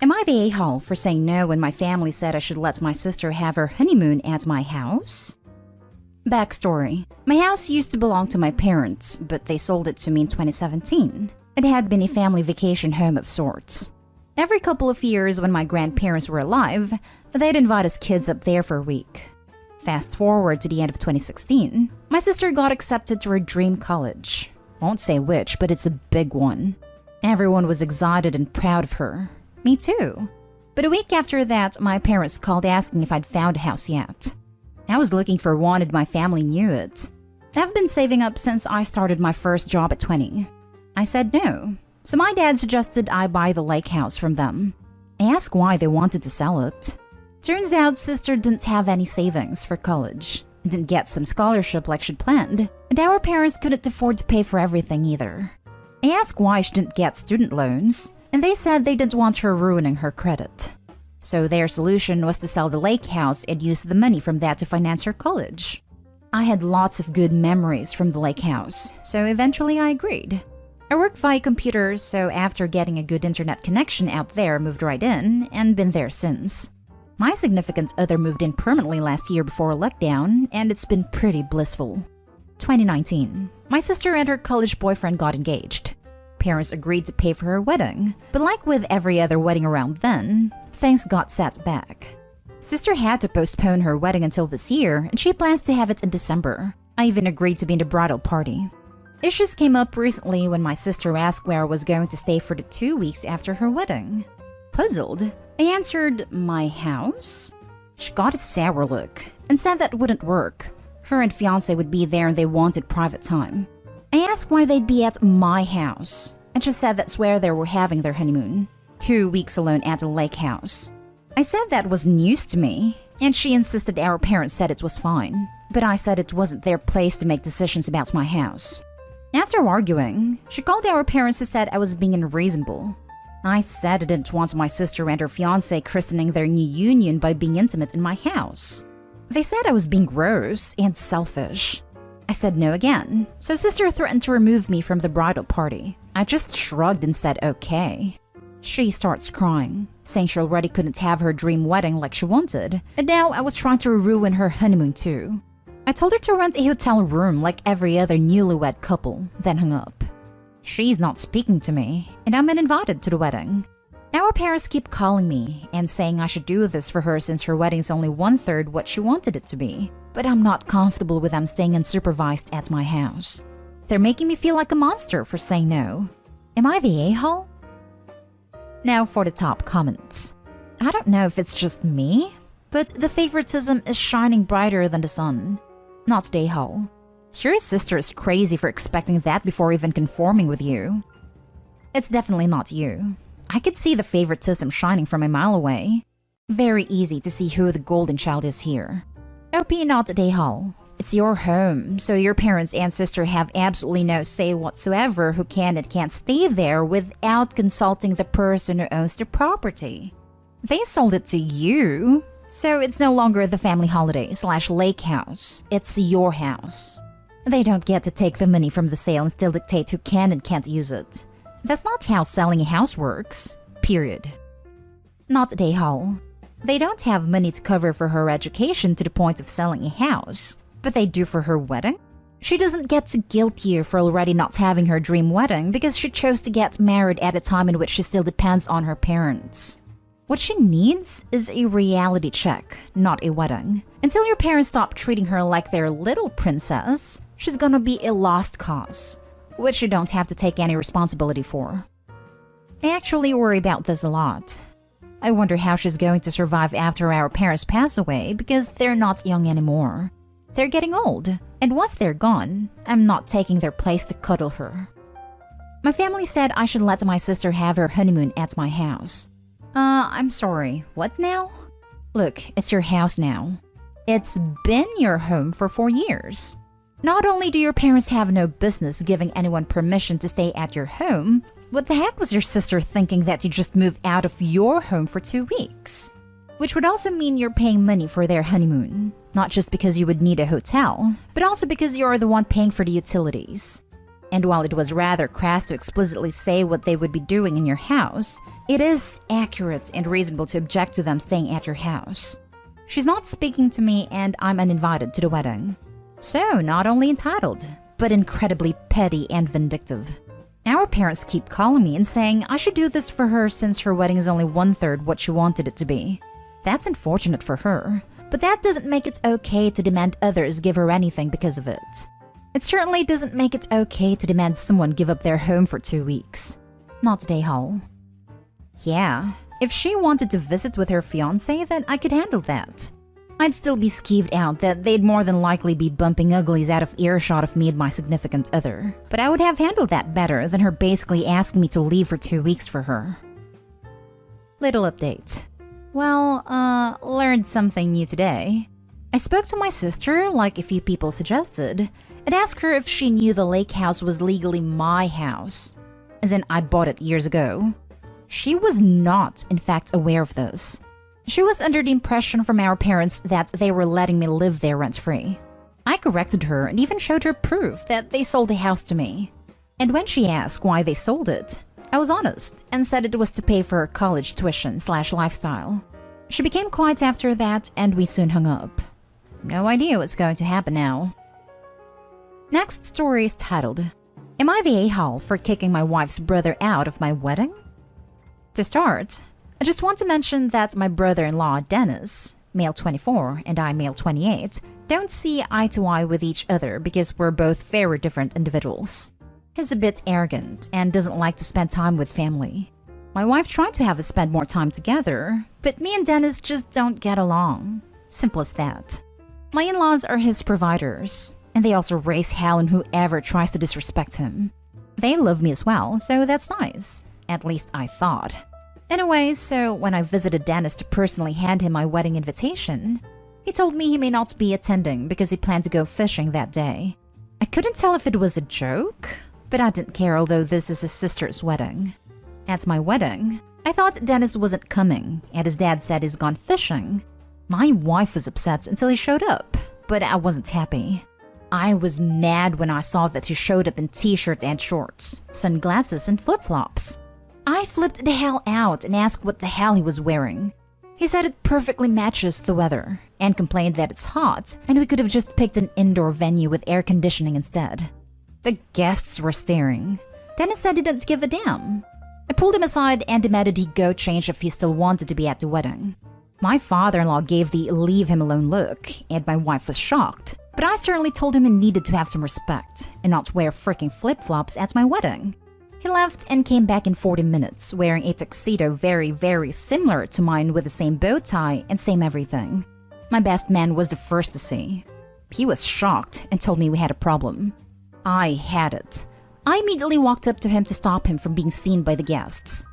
Am I the a-hole for saying no when my family said I should let my sister have her honeymoon at my house? Backstory. My house used to belong to my parents, but they sold it to me in 2017. It had been a family vacation home of sorts. Every couple of years when my grandparents were alive, they'd invite us kids up there for a week. Fast forward to the end of 2016, my sister got accepted to her dream college. Won't say which, but it's a big one. Everyone was excited and proud of her. Me too. But a week after that, my parents called asking if I'd found a house yet. I was looking for one and my family knew it. I've been saving up since I started my first job at 20. I said no, so my dad suggested I buy the Lakehouse from them. I asked why they wanted to sell it. Turns out sister didn't have any savings for college, didn't get some scholarship like she'd planned, and our parents couldn't afford to pay for everything either. I asked why she didn't get student loans, and they said they didn't want her ruining her credit. So their solution was to sell the Lakehouse and use the money from that to finance her college. I had lots of good memories from the Lakehouse, so eventually I agreed. I work via computers, so after getting a good internet connection out there, moved right in and been there since. My significant other moved in permanently last year before lockdown, and it's been pretty blissful. 2019. My sister and her college boyfriend got engaged. Parents agreed to pay for her wedding, but like with every other wedding around then, things got set back. Sister had to postpone her wedding until this year, and she plans to have it in December. I even agreed to be in the bridal party. Issues came up recently when my sister asked where I was going to stay for the 2 weeks after her wedding. Puzzled, I answered, my house? She got a sour look and said that wouldn't work. Her and fiancé would be there and they wanted private time. I asked why they'd be at my house, and she said that's where they were having their honeymoon. 2 weeks alone at a Lakehouse. I said that was news to me, and she insisted our parents said it was fine, but I said it wasn't their place to make decisions about my house. After arguing, she called our parents who said I was being unreasonable. I said I didn't want my sister and her fiancé christening their new union by being intimate in my house. They said I was being gross and selfish. I said no again, so sister threatened to remove me from the bridal party. I just shrugged and said okay. She starts crying, saying she already couldn't have her dream wedding like she wanted, and now I was trying to ruin her honeymoon too. I told her to rent a hotel room like every other newlywed couple, then hung up. She's not speaking to me, and I'm uninvited to the wedding. Our parents keep calling me and saying I should do this for her since her wedding's only 1/3 what she wanted it to be. But I'm not comfortable with them staying unsupervised at my house. They're making me feel like a monster for saying no. Am I the a-hole? Now for the top comments. I don't know if it's just me, but the favoritism is shining brighter than the sun. Not the a-hole. Your sister is crazy for expecting that before even conforming with you. It's definitely not you. I could see the favoritism shining from a mile away. Very easy to see who the golden child is here. OP not the a-hole. It's your home, so your parents and sister have absolutely no say whatsoever who can and can't stay there without consulting the person who owns the property. They sold it to you, so it's no longer the family holiday / Lakehouse. It's your house. They don't get to take the money from the sale and still dictate who can and can't use it. That's not how selling a house works. Period. Not the a-hole. They don't have money to cover for her education to the point of selling a house, but they do for her wedding? She doesn't get to guilt you for already not having her dream wedding because she chose to get married at a time in which she still depends on her parents. What she needs is a reality check, not a wedding. Until your parents stop treating her like their little princess, she's gonna be a lost cause, which you don't have to take any responsibility for. I actually worry about this a lot. I wonder how she's going to survive after our parents pass away because they're not young anymore. They're getting old, and once they're gone, I'm not taking their place to cuddle her. My family said I should let my sister have her honeymoon at my house. I'm sorry, what now? Look, it's your house now. It's been your home for 4 years. Not only do your parents have no business giving anyone permission to stay at your home, what the heck was your sister thinking that you just moved out of your home for 2 weeks? Which would also mean you're paying money for their honeymoon. Not just because you would need a hotel, but also because you're the one paying for the utilities. And while it was rather crass to explicitly say what they would be doing in your house, it is accurate and reasonable to object to them staying at your house. She's not speaking to me and I'm uninvited to the wedding. So, not only entitled, but incredibly petty and vindictive. Our parents keep calling me and saying I should do this for her since her wedding is only 1/3 what she wanted it to be. That's unfortunate for her, but that doesn't make it okay to demand others give her anything because of it. It certainly doesn't make it okay to demand someone give up their home for 2 weeks. Not Dayhall. Yeah, if she wanted to visit with her fiancé, then I could handle that. I'd still be skeeved out that they'd more than likely be bumping uglies out of earshot of me and my significant other. But I would have handled that better than her basically asking me to leave for 2 weeks for her. Little update. Well, learned something new today. I spoke to my sister, like a few people suggested, and asked her if she knew the Lakehouse was legally my house. As in, I bought it years ago. She was not, in fact, aware of this. She was under the impression from our parents that they were letting me live there rent-free. I corrected her and even showed her proof that they sold the house to me. And when she asked why they sold it, I was honest and said it was to pay for her college tuition/lifestyle. She became quiet after that and we soon hung up. No idea what's going to happen now. Next story is titled, Am I the a-hole for kicking my wife's brother out of my wedding? To start, I just want to mention that my brother-in-law Dennis, male 24 and I male 28, don't see eye to eye with each other because we're both very different individuals. He's a bit arrogant and doesn't like to spend time with family. My wife tried to have us spend more time together, but me and Dennis just don't get along. Simple as that. My in-laws are his providers, and they also raise hell on whoever tries to disrespect him. They love me as well, so that's nice. At least I thought. Anyway, so when I visited Dennis to personally hand him my wedding invitation, he told me he may not be attending because he planned to go fishing that day. I couldn't tell if it was a joke, but I didn't care although this is his sister's wedding. At my wedding, I thought Dennis wasn't coming, and his dad said he's gone fishing. My wife was upset until he showed up, but I wasn't happy. I was mad when I saw that he showed up in t-shirt and shorts, sunglasses and flip-flops. I flipped the hell out and asked what the hell he was wearing. He said it perfectly matches the weather, and complained that it's hot and we could have just picked an indoor venue with air conditioning instead. The guests were staring. Dennis said he didn't give a damn. I pulled him aside and demanded he go change if he still wanted to be at the wedding. My father-in-law gave the leave him alone look, and my wife was shocked. But I certainly told him he needed to have some respect and not wear freaking flip-flops at my wedding. He left and came back in 40 minutes wearing a tuxedo very similar to mine with the same bow tie and same everything. My best man was the first to see. He was shocked and told me we had a problem. I had it. I immediately walked up to him to stop him from being seen by the guests.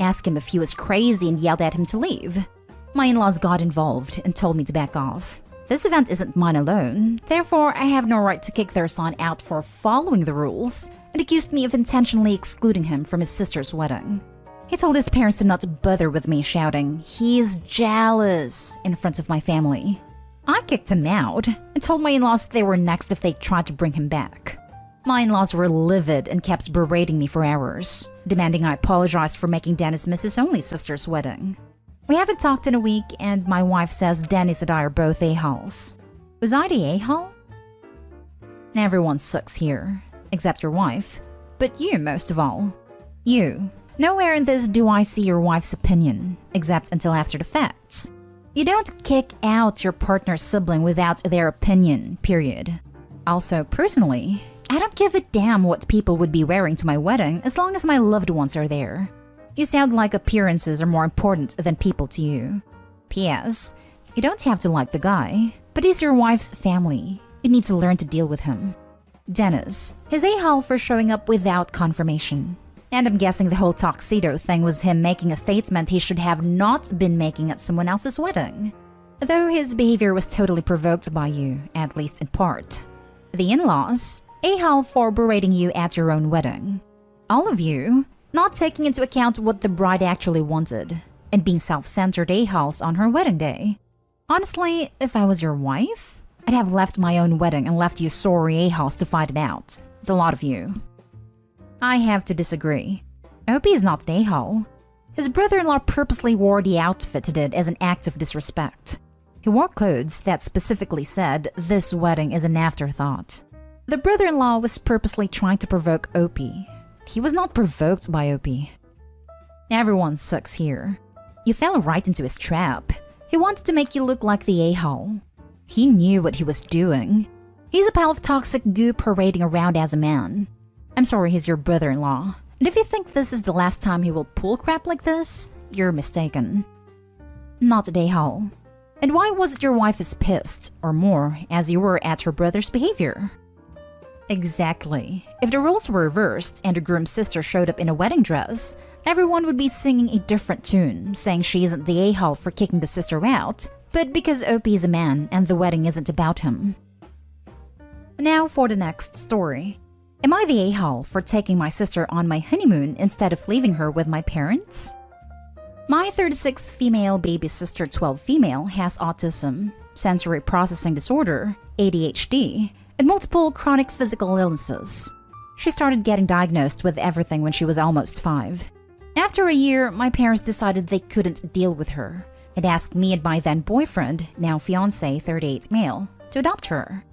Asked him if he was crazy and yelled at him to leave. My in-laws got involved and told me to back off. This event isn't mine alone, therefore I have no right to kick their son out for following the rules, and accused me of intentionally excluding him from his sister's wedding. He told his parents to not bother with me, shouting, "He's jealous," in front of my family. I kicked him out and told my in-laws they were next if they tried to bring him back. My in-laws were livid and kept berating me for hours, demanding I apologize for making Dennis miss his only sister's wedding. We haven't talked in a week, and my wife says Dennis and I are both a-holes. Was I the a-hole? Everyone sucks here, except your wife. But you, most of all. You. Nowhere in this do I see your wife's opinion, except until after the facts. You don't kick out your partner's sibling without their opinion, period. Also, personally, I don't give a damn what people would be wearing to my wedding as long as my loved ones are there. You sound like appearances are more important than people to you. P.S. You don't have to like the guy, but he's your wife's family. You need to learn to deal with him. Dennis, he's a-hole for showing up without confirmation. And I'm guessing the whole tuxedo thing was him making a statement he should have not been making at someone else's wedding. Though his behavior was totally provoked by you, at least in part. The in-laws, a-hole for berating you at your own wedding. All of you, not taking into account what the bride actually wanted, and being self-centered a-holes on her wedding day. Honestly, if I was your wife, I'd have left my own wedding and left you sorry a-holes to fight it out. The lot of you. I have to disagree. Opie is not an a-hole. His brother-in-law purposely wore the outfit he did as an act of disrespect. He wore clothes that specifically said, "This wedding is an afterthought." The brother-in-law was purposely trying to provoke Opie. He was not provoked by Opie. Everyone sucks here. You fell right into his trap. He wanted to make you look like the a-hole. He knew what he was doing. He's a pile of toxic goo parading around as a man. I'm sorry he's your brother-in-law. And if you think this is the last time he will pull crap like this, you're mistaken. Not a a-hole. And why was it your wife is pissed, or more, as you were at her brother's behavior? Exactly. If the roles were reversed and the groom's sister showed up in a wedding dress, everyone would be singing a different tune, saying she isn't the a-hole for kicking the sister out, but because Opie is a man and the wedding isn't about him. Now for the next story. Am I the a-hole for taking my sister on my honeymoon instead of leaving her with my parents? My 36 female baby sister 12 female has autism, sensory processing disorder, ADHD, and multiple chronic physical illnesses. She started getting diagnosed with everything when she was almost 5. After a year, my parents decided they couldn't deal with her and asked me and my then boyfriend, now fiancé 38 male, to adopt her.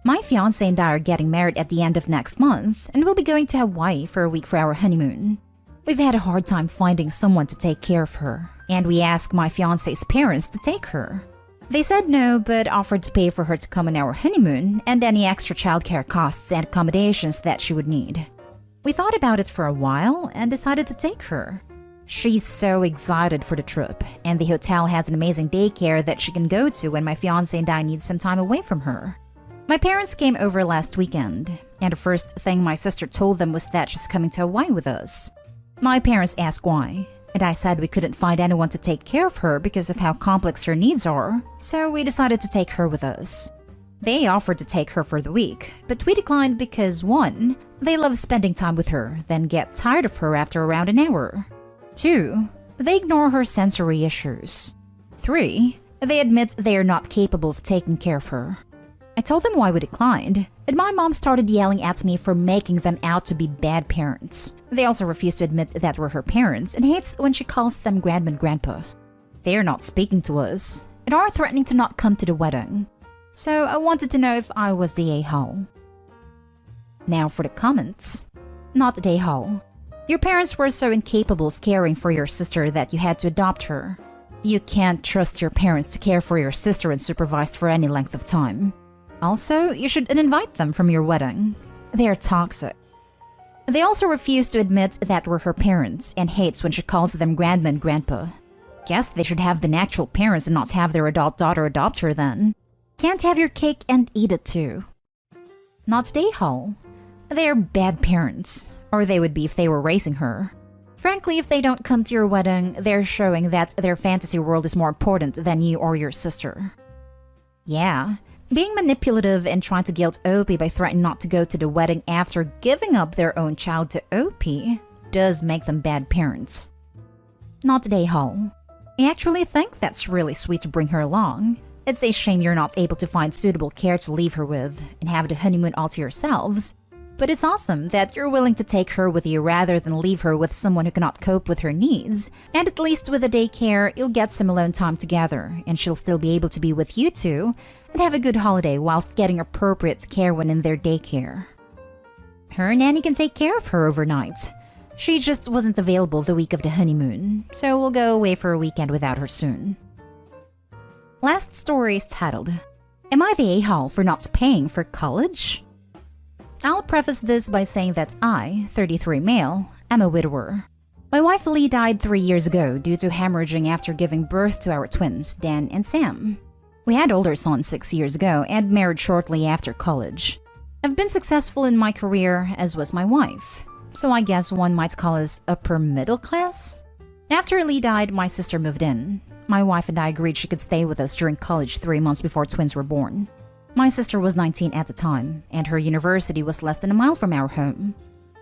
My fiancé and I are getting married at the end of next month, and we'll be going to Hawaii for a week for our honeymoon. We've had a hard time finding someone to take care of her, and we asked my fiancé's parents to take her. They said no, but offered to pay for her to come on our honeymoon and any extra childcare costs and accommodations that she would need. We thought about it for a while and decided to take her. She's so excited for the trip, and the hotel has an amazing daycare that she can go to when my fiancé and I need some time away from her. My parents came over last weekend, and the first thing my sister told them was that she's coming to Hawaii with us. My parents asked why, and I said we couldn't find anyone to take care of her because of how complex her needs are, so we decided to take her with us. They offered to take her for the week, but we declined because 1. They love spending time with her, then get tired of her after around an hour. 2. They ignore her sensory issues. 3. They admit they are not capable of taking care of her. I told them why we declined, and my mom started yelling at me for making them out to be bad parents. They also refused to admit that we're her parents and hates when she calls them grandma and grandpa. They are not speaking to us and are threatening to not come to the wedding. So I wanted to know if I was the a-hole. Now for the comments. Not the a-hole. Your parents were so incapable of caring for your sister that you had to adopt her. You can't trust your parents to care for your sister unsupervised for any length of time. Also, you should uninvite them from your wedding. They are toxic. They also refuse to admit that we're her parents and hates when she calls them grandma and grandpa. Guess they should have been actual parents and not have their adult daughter adopt her then. Can't have your cake and eat it too. Not the a-hole. They're bad parents, or they would be if they were raising her. Frankly, if they don't come to your wedding, they're showing that their fantasy world is more important than you or your sister. Yeah. Being manipulative and trying to guilt Opie by threatening not to go to the wedding after giving up their own child to Opie does make them bad parents. Not the a-hole. I actually think that's really sweet to bring her along. It's a shame you're not able to find suitable care to leave her with and have the honeymoon all to yourselves. But it's awesome that you're willing to take her with you rather than leave her with someone who cannot cope with her needs. And at least with the daycare, you'll get some alone time together, and she'll still be able to be with you two and have a good holiday whilst getting appropriate care when in their daycare. Her nanny can take care of her overnight. She just wasn't available the week of the honeymoon, so we'll go away for a weekend without her soon. Last story is titled, Am I the a-hole for not paying for college? I'll preface this by saying that I, 33 male, am a widower. My wife Lee died 3 years ago due to hemorrhaging after giving birth to our twins, Dan and Sam. We had older sons 6 years ago and married shortly after college. I've been successful in my career, as was my wife. So I guess one might call us upper middle class? After Lee died, my sister moved in. My wife and I agreed she could stay with us during college 3 months before twins were born. My sister was 19 at the time, and her university was less than a mile from our home.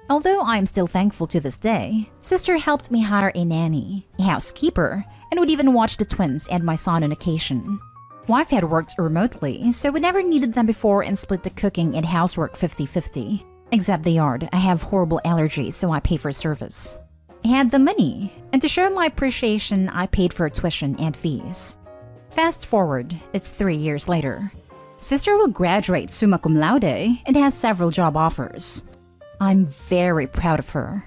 Although I am still thankful to this day, sister helped me hire a nanny, a housekeeper, and would even watch the twins and my son on occasion. Wife had worked remotely, so we never needed them before and split the cooking and housework 50-50. Except the yard, I have horrible allergies, so I pay for service. I had the money, and to show my appreciation, I paid for tuition and fees. Fast forward, it's 3 years later. Sister will graduate summa cum laude and has several job offers. I'm very proud of her.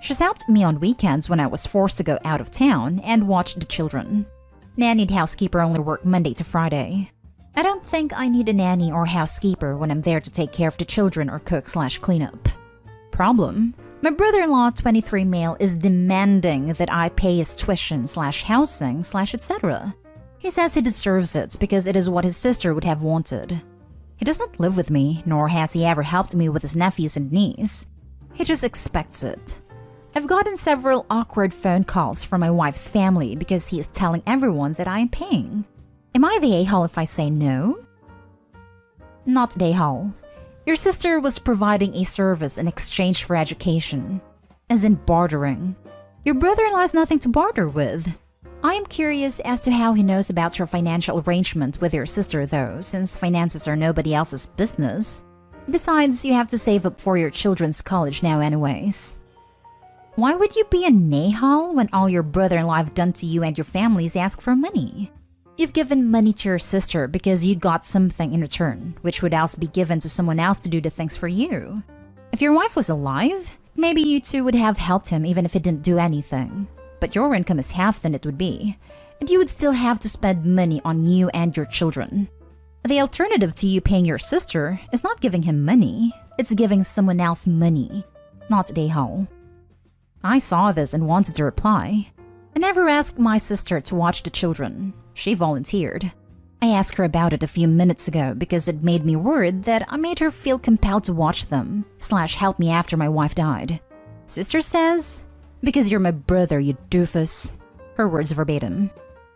She's helped me on weekends when I was forced to go out of town and watch the children. Nanny and housekeeper only work Monday to Friday. I don't think I need a nanny or housekeeper when I'm there to take care of the children or cook/clean up. Problem? My brother-in-law, 23 male, is demanding that I pay his tuition/housing/etc. He says he deserves it because it is what his sister would have wanted. He doesn't live with me, nor has he ever helped me with his nephews and niece. He just expects it. I've gotten several awkward phone calls from my wife's family because he is telling everyone that I am paying. Am I the a-hole if I say no? Not the a-hole. Your sister was providing a service in exchange for education, as in bartering. Your brother-in-law has nothing to barter with. I am curious as to how he knows about your financial arrangement with your sister though, since finances are nobody else's business. Besides, you have to save up for your children's college now anyways. Why would you be a a-hole when all your brother-in-law have done to you and your family is ask for money? You've given money to your sister because you got something in return, which would else be given to someone else to do the things for you. If your wife was alive, maybe you two would have helped him even if he didn't do anything. But your income is half than it would be, and you would still have to spend money on you and your children. The alternative to you paying your sister is not giving him money, it's giving someone else money, not a hole. I saw this and wanted to reply. I never asked my sister to watch the children. She volunteered. I asked her about it a few minutes ago because it made me worried that I made her feel compelled to watch them/help me after my wife died. Sister says, "Because you're my brother, you doofus." Her words verbatim.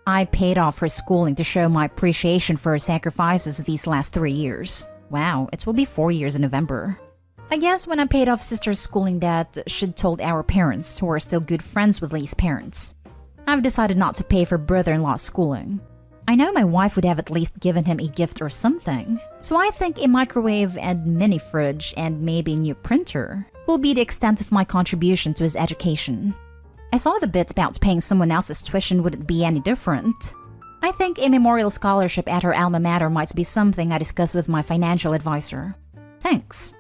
I paid off her schooling to show my appreciation for her sacrifices these last 3 years. Wow, it will be 4 years in November. I guess when I paid off sister's schooling debt, she'd told our parents, who are still good friends with Lee's parents. I've decided not to pay for brother-in-law's schooling. I know my wife would have at least given him a gift or something, so I think a microwave and mini fridge and maybe a new printer will be the extent of my contribution to his education. I saw the bit about paying someone else's tuition wouldn't be any different. I think a memorial scholarship at her alma mater might be something I discuss with my financial advisor. Thanks.